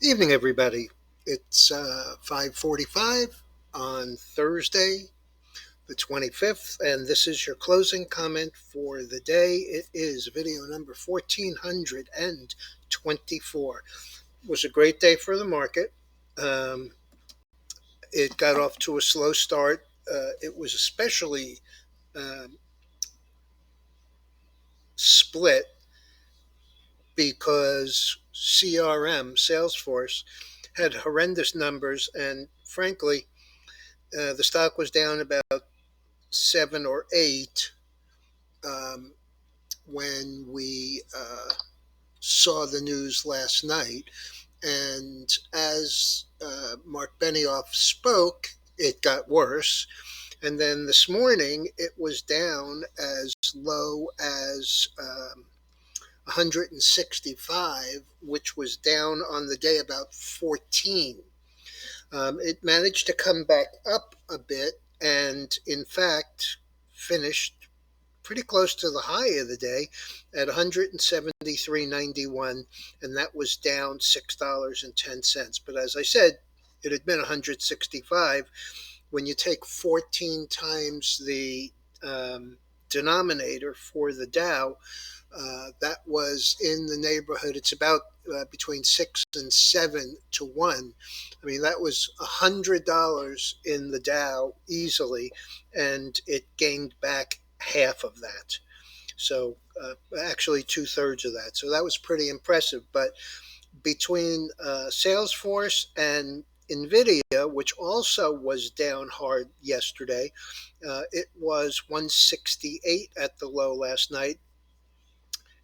Evening, everybody. It's 5:45 on Thursday, the 25th, and this is your closing comment for the day. It is video number 1424. It was a great day for the market. Um, it got off to a slow start. It was especially um, split because CRM, Salesforce, had horrendous numbers, and frankly, the stock was down about 7 or 8 um, when we saw the news last night. And as Mark Benioff spoke, it got worse. And then this morning, it was down as low as 165, which was down on the day about 14. It managed to come back up a bit and, in fact, finished pretty close to the high of the day at 173.91, and that was down $6.10. But as I said, it had been 165. When you take 14 times the denominator for the Dow, that was in the neighborhood. It's about between 6 and 7 to 1. I mean, that was $100 in the Dow easily, and it gained back half of that. So actually 2/3 of that. So that was pretty impressive. But between Salesforce and NVDA, which also was down hard yesterday, it was 168 at the low last night.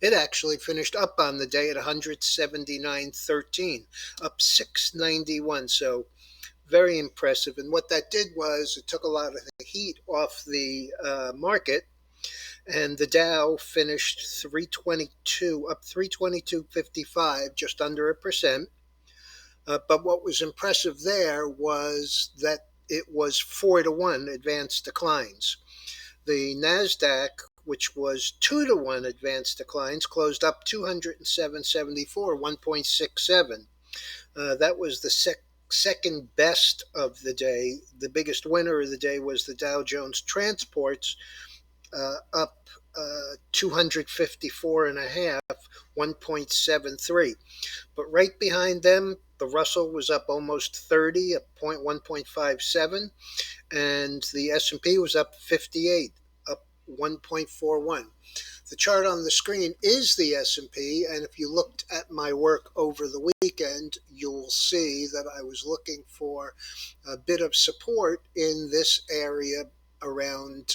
It actually finished up on the day at 179.13, up 691. So very impressive. And what that did was it took a lot of the heat off the market, and the Dow finished 322, up 322.55, just under a percent. But what was impressive there was that it was 4-to-1 advanced declines. The NASDAQ, which was 2-to-1 advanced declines, closed up 207.74, 1.67. That was the second best of the day. The biggest winner of the day was the Dow Jones Transports, up 254 and a half, 1.73. But right behind them, the Russell was up almost 30, at 1.57, and the S&P was up 58, up 1.41. The chart on the screen is the S&P, and if you looked at my work over the weekend, you'll see that I was looking for a bit of support in this area around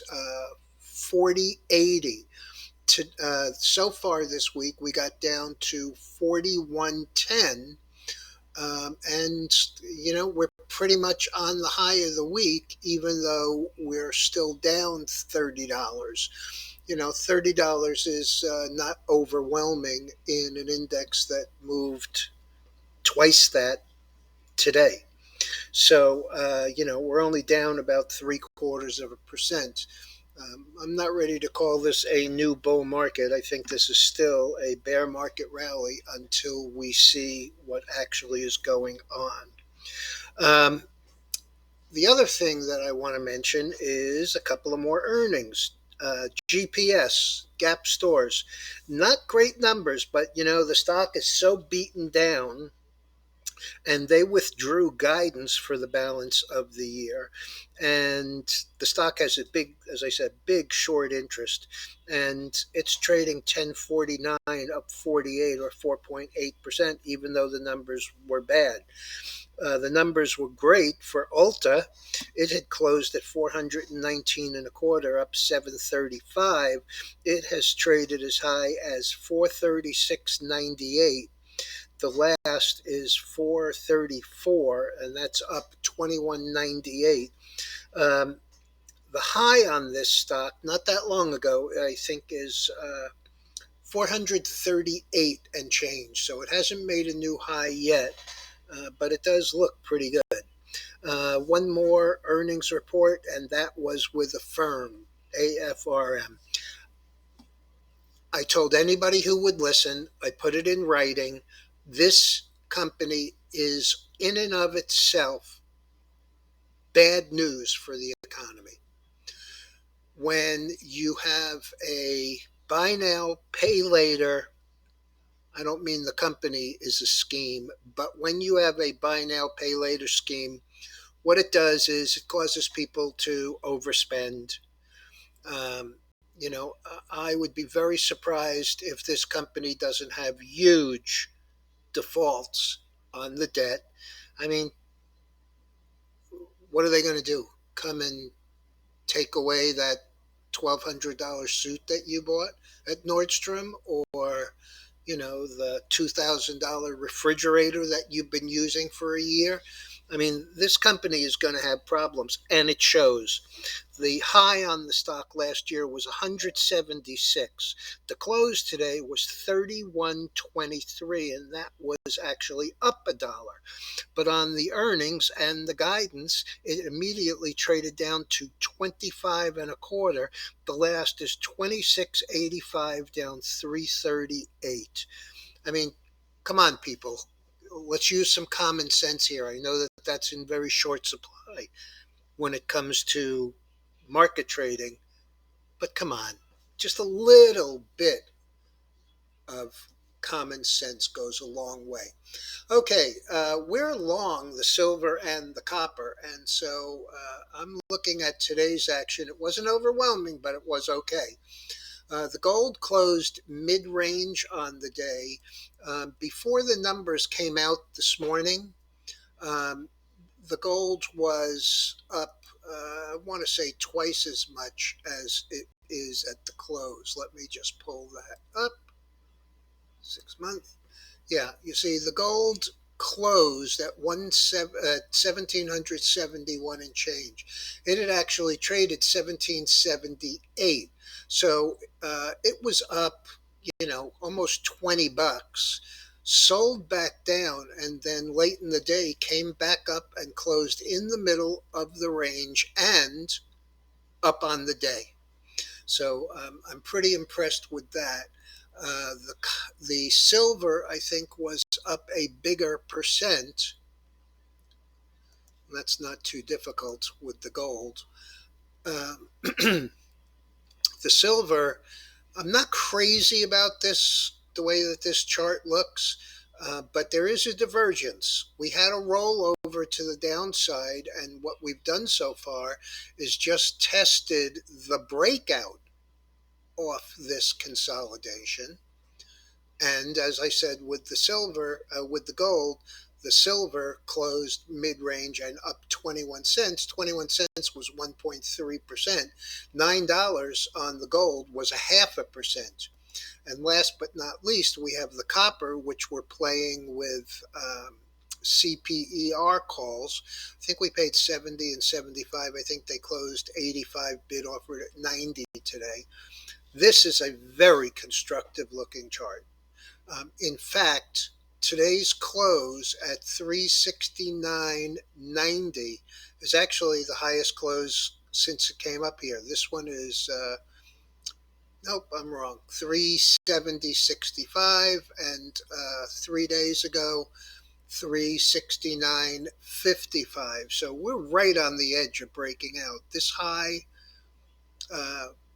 40.80. So far this week, we got down to 41.10. And, we're pretty much on the high of the week, even though we're still down $30. $30 is not overwhelming in an index that moved twice that today. So, we're only down about 0.75%. I'm not ready to call this a new bull market. I think this is still a bear market rally until we see what actually is going on. Um, the other thing that I want to mention is a couple of more earnings. GPS, Gap Stores, not great numbers, but the stock is so beaten down, and they withdrew guidance for the balance of the year. And the stock has a big, as I said, big short interest, and it's trading 1049, up 48 or 4.8%, even though the numbers were bad. The numbers were great for ULTA. It had closed at 419 and a quarter, up 735. It has traded as high as 436.98. The last is 434, and that's up 21.98. The high on this stock, not that long ago, I think is 438 and change. So it hasn't made a new high yet, but it does look pretty good. One more earnings report, and that was with a firm, AFRM. I told anybody who would listen, I put it in writing, this company is in and of itself bad news for the economy. When you have a buy now, pay later, I don't mean the company is a scheme, but when you have a buy now, pay later scheme, what it does is it causes people to overspend. Um, I would be very surprised if this company doesn't have huge defaults on the debt. I mean, what are they going to do? Come and take away that $1,200 suit that you bought at Nordstrom, or the $2,000 refrigerator that you've been using for a year? I mean, this company is going to have problems, and it shows. The high on the stock last year was 176. The close today was 31.23, and that was actually up a dollar. But on the earnings and the guidance, it immediately traded down to 25 and a quarter. The last is 26.85, down 338. I mean, come on, people. Let's use some common sense here. I know that that's in very short supply when it comes to market trading, but come on, just a little bit of common sense goes a long way. Okay, we're long the silver and the copper, and so I'm looking at today's action. It wasn't overwhelming, but it was okay. The gold closed mid-range on the day. Before the numbers came out this morning, um, the gold was up, I want to say twice as much as it is at the close. Let me just pull that up. 6 month. Yeah, you see, the gold closed at 1771 and change. It had actually traded 1778, so it was up, almost $20. Sold back down, and then late in the day came back up and closed in the middle of the range and up on the day. So I'm pretty impressed with that. The silver, I think, was up a bigger percent. That's not too difficult with the gold. The silver, I'm not crazy about this, the way that this chart looks, but there is a divergence. We had a rollover to the downside, and what we've done so far is just tested the breakout off this consolidation. And as I said, with the silver, with the gold, the silver closed mid-range and up 21 cents. 21 cents was 1.3%. $9 on the gold was a half a percent. And last but not least, we have the copper, which we're playing with CPER calls. I think we paid 70 and 75. I think they closed 85, bid offered at 90 today. This is a very constructive looking chart. In fact, today's close at 369.90 is actually the highest close since it came up here. This one is, nope, I'm wrong, 370.65, and 3 days ago, 369.55. So we're right on the edge of breaking out. This high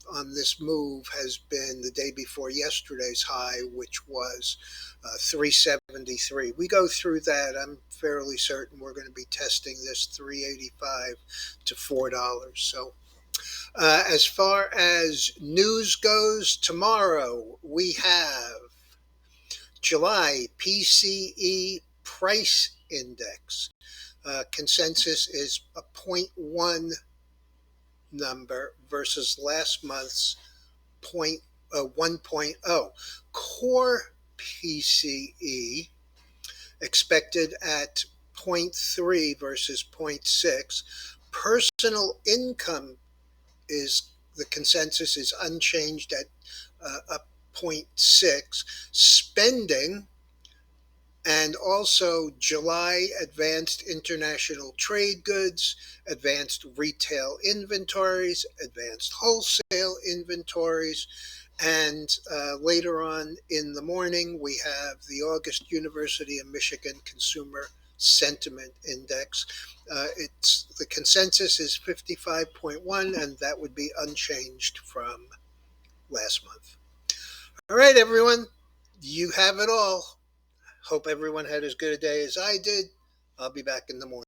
on this move has been the day before yesterday's high, which was 373. We go through that, I'm fairly certain we're going to be testing this 385 to $4. So as far as news goes, tomorrow we have July PCE price index. Consensus is a 0.1 number versus last month's 1.0. Core PCE expected at 0.3 versus 0.6. Personal income is, the consensus is unchanged at a 0.6. Spending, and also July advanced international trade goods, advanced retail inventories, advanced wholesale inventories, And later on in the morning, we have the August University of Michigan Consumer Sentiment Index. It's the consensus is 55.1, and that would be unchanged from last month. All right, everyone, you have it all. Hope everyone had as good a day as I did. I'll be back in the morning.